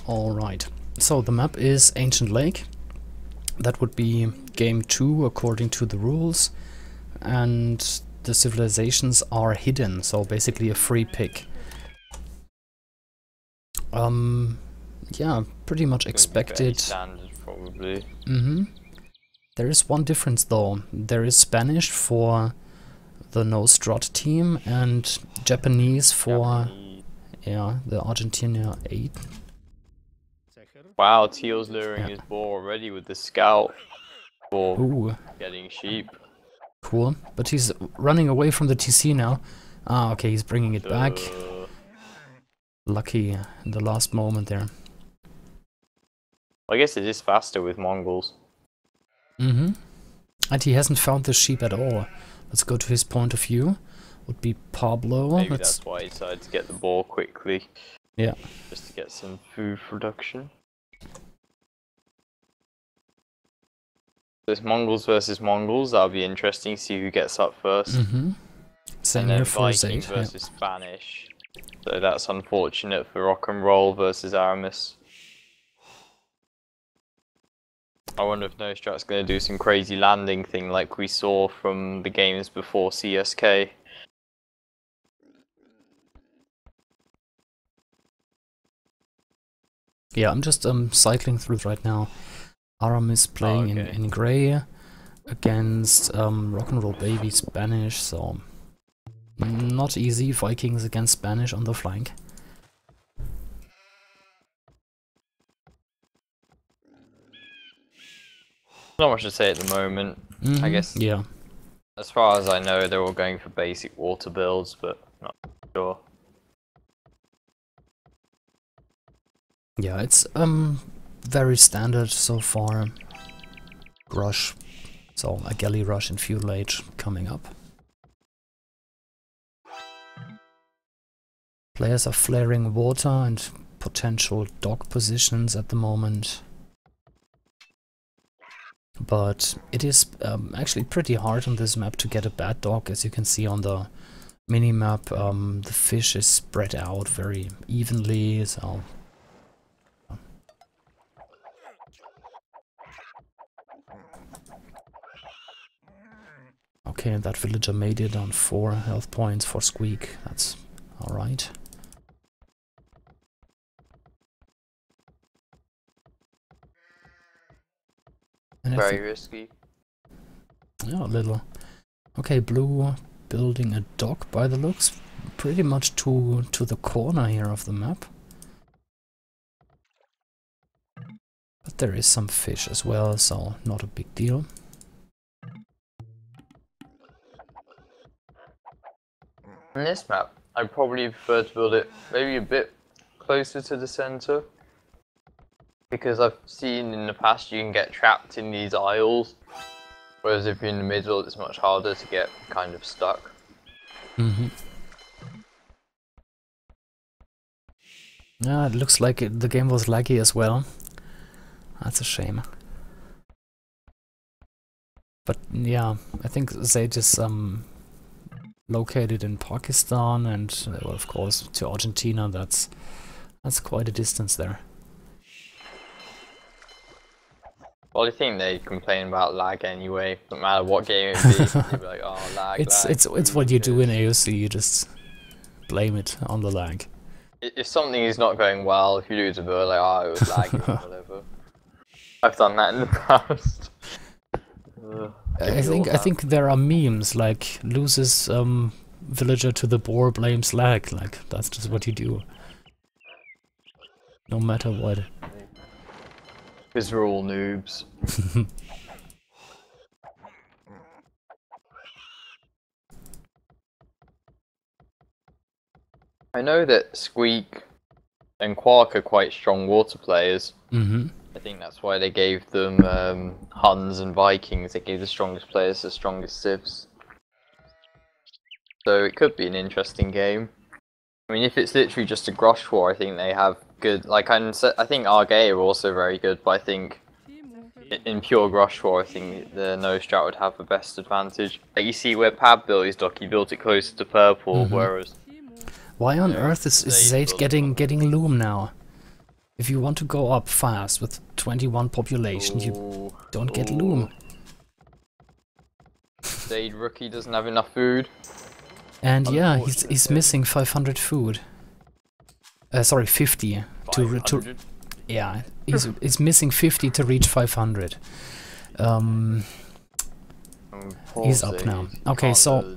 Alright, so the map is Ancient Lake. That would be game 2 according to the rules. And the civilizations are hidden, so basically a free pick. Yeah, pretty much expected. Standard, probably. There is one difference though. There is Spanish for the NoStrat team and Japanese for yeah, the Argentina 8. Wow, Teal's luring his ball already with the scout for Ooh. getting sheep. Cool, but he's running away from the TC now. Ah, okay, he's bringing it back. Lucky in the last moment there. I guess it is faster with Mongols. And he hasn't found the sheep at all. Let's go to his point of view. Would be Pablo. Maybe that's why he decided to get the ball quickly. Yeah. Just to get some food production. So it's Mongols versus Mongols. That'll be interesting. See who gets up first. Same and here for Viking versus Spanish. So that's unfortunate for Rock and Roll versus Aramis. I wonder if NoStrat's going to do some crazy landing thing like we saw from the games before CSK. Yeah, I'm just cycling through right now. Aramis playing in grey against Rock and Roll Baby Spanish, so not easy. Vikings against Spanish on the flank. Not much to say at the moment. I guess. Yeah. As far as I know, they're all going for basic water builds, but not sure. Yeah, it's very standard so far. Rush, so a galley rush and fuel age coming up. Players are flaring water and potential dock positions at the moment. But it is actually pretty hard on this map to get a bad dock, as you can see on the mini-map. The fish is spread out very evenly, so... Okay, that villager made it on 4 health points for Squeak. That's alright. Very risky. Yeah, a little. Okay, blue building a dock by the looks. Pretty much to the corner here of the map. But there is some fish as well, so not a big deal. On this map, I'd probably prefer to build it maybe a bit closer to the center. Because I've seen in the past you can get trapped in these aisles, whereas if you're in the middle it's much harder to get kind of stuck. Yeah, it looks like the game was laggy as well. That's a shame. But yeah, I think Zaid is located in Pakistan, and well, of course to Argentina. That's quite a distance there. Well, I think they complain about lag anyway. No matter what game it be, they'd be like, "Oh, lag." It's what you do in AOC. You just blame it on the lag. If something is not going well, if you lose a bird, like, "Oh, it was lagging," or whatever. I've done that in the past. I think there are memes like loses villager to the boar, blames lag. Like that's just what you do, no matter what. Because we're all noobs. I know that Squeak and Quark are quite strong water players. I think that's why they gave them Huns and Vikings. They gave the strongest players the strongest civs. So it could be an interesting game. I mean, if it's literally just a Grosh war, I think they have good. Like I think Argay are also very good, but I think in pure Grosh war, I think the NoStrat would have the best advantage. Like you see where Pab built his dock, he built it closer to purple, whereas why on earth is Zaid getting loom now? if you want to go up fast with 21 population, you don't get loom. Zade rookie doesn't have enough food. And yeah, he's missing 500 food. Sorry, 50 to yeah, he's missing 50 to reach 500. He's up now. Okay, so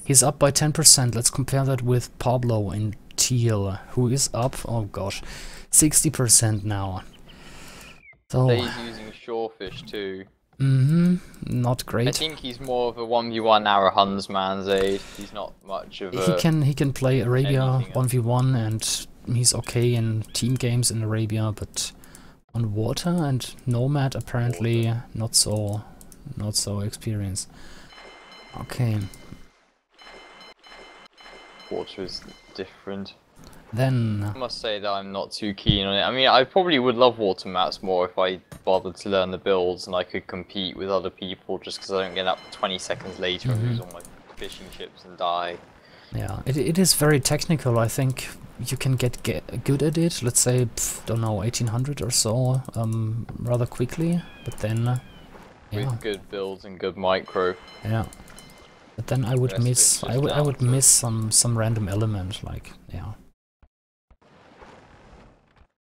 he's up by 10%. Let's compare that with Pablo in teal, who is up, oh gosh, 60% now. So he's using shorefish too. Not great. I think he's more of a 1v1 Arrow Huns man, Zade. He's not much of a... He can play Arabia 1v1 and he's okay in team games in Arabia, but on water and Nomad apparently not so experienced. Okay. Water is different. Then I must say that I'm not too keen on it. I mean, I probably would love water maps more if I bothered to learn the builds and I could compete with other people, just because I don't get up 20 seconds later and lose all my fishing chips and die. Yeah, it is very technical. I think you can get good at it, let's say, don't know, 1800 or so, rather quickly, but then... with good builds and good micro. Yeah. But then I would miss I would miss some random element, like, yeah.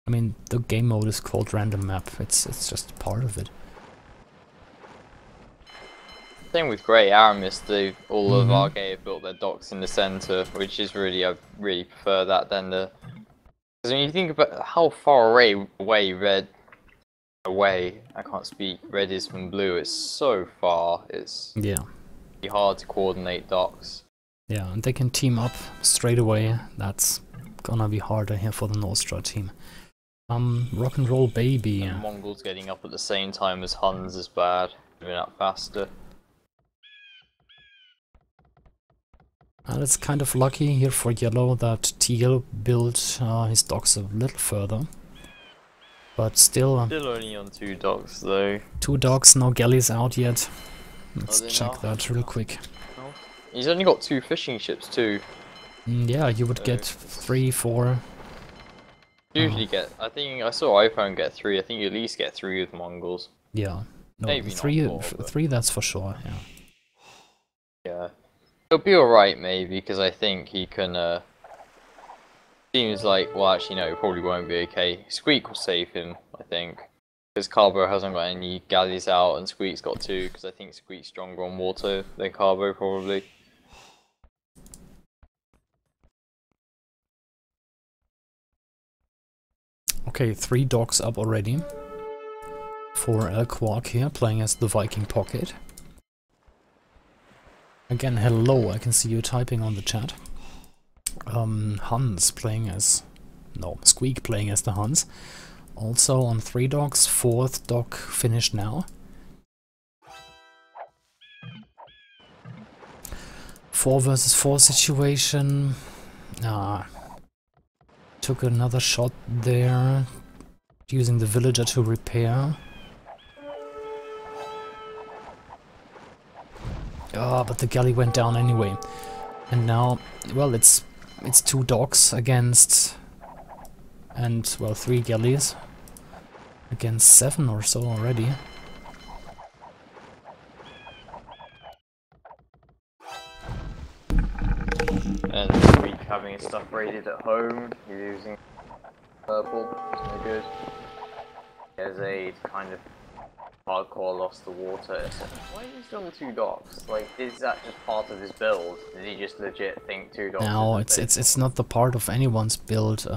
I mean, the game mode is called random map. It's just part of it. Same with Grey Aramis, all of Rgeadn have built their docks in the centre, which is really, I really prefer that than the... Because when you think about how far away red is from blue, it's so far, it's really hard to coordinate docks. Yeah, and they can team up straight away. That's gonna be harder here for the NoStrat team. Rock and Roll Baby. And Mongols getting up at the same time as Huns is bad, moving up faster. It's kind of lucky here for yellow that teal built his docks a little further. But still only on 2 docks though. 2 docks, no galleys out yet. Let's check that real quick. He's only got 2 fishing ships too. Yeah, you would get 3, 4. Usually get, I think I saw iPhone get 3, I think you at least get 3 with Mongols. Yeah. No, maybe 3, not 4, 3 that's for sure, yeah. Yeah. He'll be alright maybe, because I think he can, seems like, well actually no, it probably won't be okay. Squeak will save him, I think. Because Carbo hasn't got any galleys out and Squeak's got 2, because I think Squeak's stronger on water than Carbo probably. Okay, 3 docks up already. For Quark here, playing as the Viking Pocket. Again, hello, I can see you typing on the chat. Huns playing as... no, Squeak playing as the Huns. Also on 3 docks, 4th dock finished now. 4 versus 4 situation. Took another shot there, using the villager to repair. But the galley went down anyway. And now, well, it's 2 docks against... and, well, 3 galleys against 7 or so already. And this week having his stuff raided at home, he's using purple, it's no good. There's a kind of hardcore lost the water. Why is he still on 2 docks? Like, is that just part of his build? Did he just legit think 2 docks? No, it's not the part of anyone's build.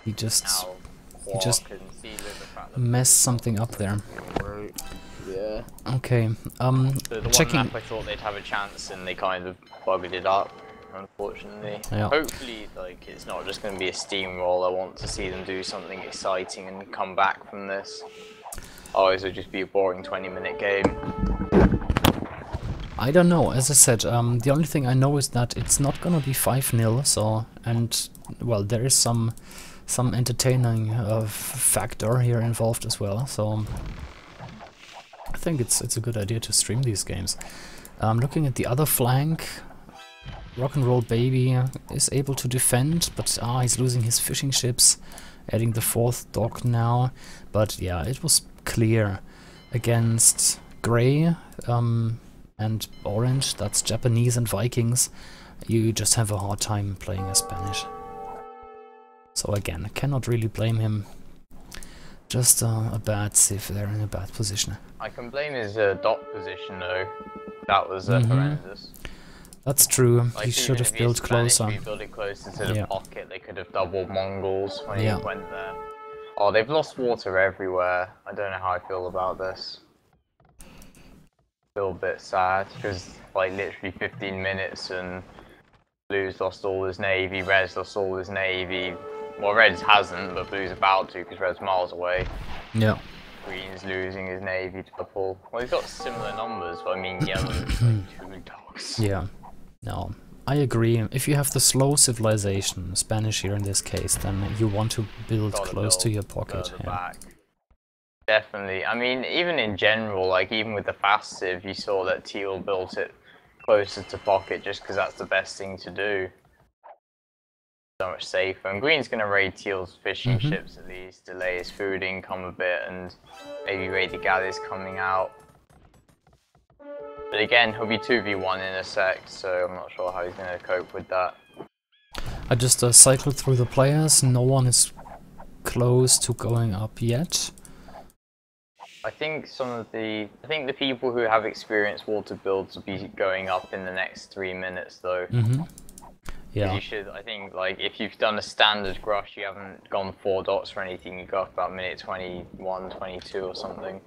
He just messed something up there. Yeah. Okay. The checking. one map I thought they'd have a chance, and they kind of bugged it up. Unfortunately. Yeah. Hopefully, like, it's not just going to be a steamroll. I want to see them do something exciting and come back from this. Otherwise, it'll just be a boring 20-minute game. I don't know. As I said, the only thing I know is that it's not gonna be 5-0. So, and well, there is some entertaining factor here involved as well. So, I think it's a good idea to stream these games. Looking at the other flank, Rock and Roll Baby is able to defend, but he's losing his fishing ships, adding the 4th dock now. But yeah, it was clear against Grey and Orange, that's Japanese and Vikings, you just have a hard time playing as Spanish. So again, I cannot really blame him. Just a bad civ, they're in a bad position. I can blame his dock position though. That was horrendous. That's true, Like, he should have built closer. If he built it closer to the pocket, they could have doubled Mongols when he went there. Oh, they've lost water everywhere. I don't know how I feel about this. Feel a bit sad, because like literally 15 minutes and Blue's lost all his navy, Red's lost all his navy. Well, Red's hasn't, but Blue's about to, because Red's miles away. Yeah. Green's losing his navy to purple. Well, he's got similar numbers, but I mean Yellow's like 2 dogs. Yeah. No, I agree. If you have the slow civilization, Spanish here in this case, then you want to build close to your pocket. Back. Definitely. I mean, even in general, like even with the fast civ, you saw that Teal built it closer to pocket just because that's the best thing to do. So much safer. And Green's going to raid Teal's fishing ships at least, delay his food income a bit, and maybe raid the galleys coming out. But again, he'll be 2v1 in a sec, so I'm not sure how he's going to cope with that. I just cycled through the players, no one is close to going up yet. I think the people who have experienced water builds will be going up in the next 3 minutes though. Yeah. You should, I think, like, if you've done a standard grush, you haven't gone 4 dots or anything, you go up about minute 21, 22 or something.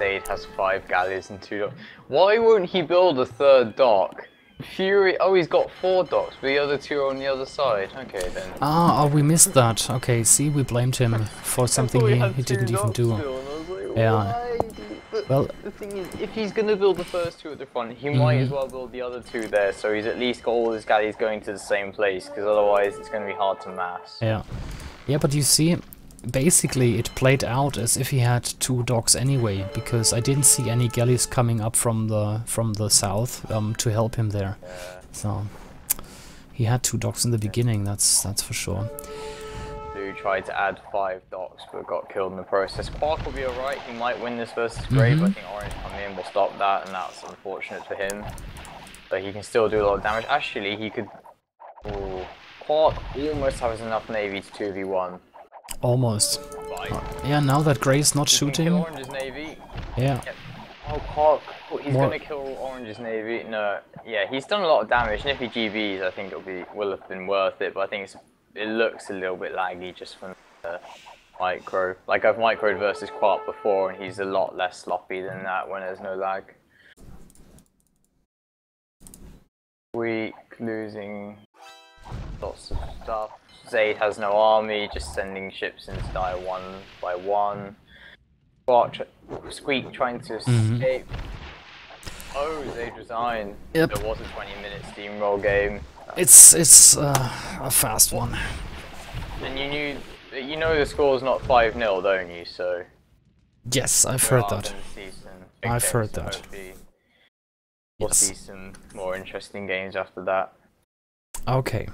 Dade has 5 galleys and 2 docks. Why won't he build a 3rd dock? Fury. Oh, he's got 4 docks, but the other 2 are on the other side. Okay then. Oh, we missed that. Okay, see, we blamed him for something he didn't even do. Like, yeah. Well, the thing is, if he's gonna build the first 2 at the front, he might as well build the other 2 there, so he's at least got all his galleys going to the same place, because otherwise it's gonna be hard to mass. Yeah. Yeah, but you see, basically it played out as if he had 2 docks anyway, because I didn't see any galleys coming up from the south to help him there. Yeah. So he had 2 docks in the beginning, that's for sure. Blue tried to add 5 docks but got killed in the process. Quark will be alright, he might win this versus Grey, but I think Orange coming in will stop that, and that's unfortunate for him. But he can still do a lot of damage. Actually, he could... Ooh. Quark almost has enough navy to 2v1. Almost. Yeah, now that Grey's not shooting. Kill Orange's navy. Yeah. Oh, Quark, he's gonna kill Orange's navy. No, yeah, he's done a lot of damage. And if he GBs, I think will have been worth it. But I think it looks a little bit laggy just from the micro. Like I've microed versus Quark before, and he's a lot less sloppy than that when there's no lag. Weak, losing lots of stuff. Zaid has no army, just sending ships into die 1 by 1. Squeak trying to escape. Oh, Zaid resigned. Yep. There was a 20-minute steamroll game. It's a fast one. And you know the score's not 5-0, don't you? So yes, I've heard that. I've heard that. We'll see some more interesting games after that. Okay,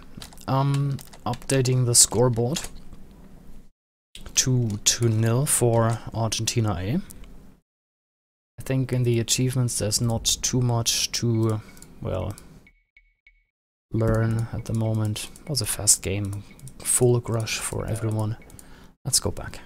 updating the scoreboard to 2-0 for Argentina A. I think in the achievements there's not too much to, well, learn at the moment. It was a fast game, full rush for everyone. Let's go back.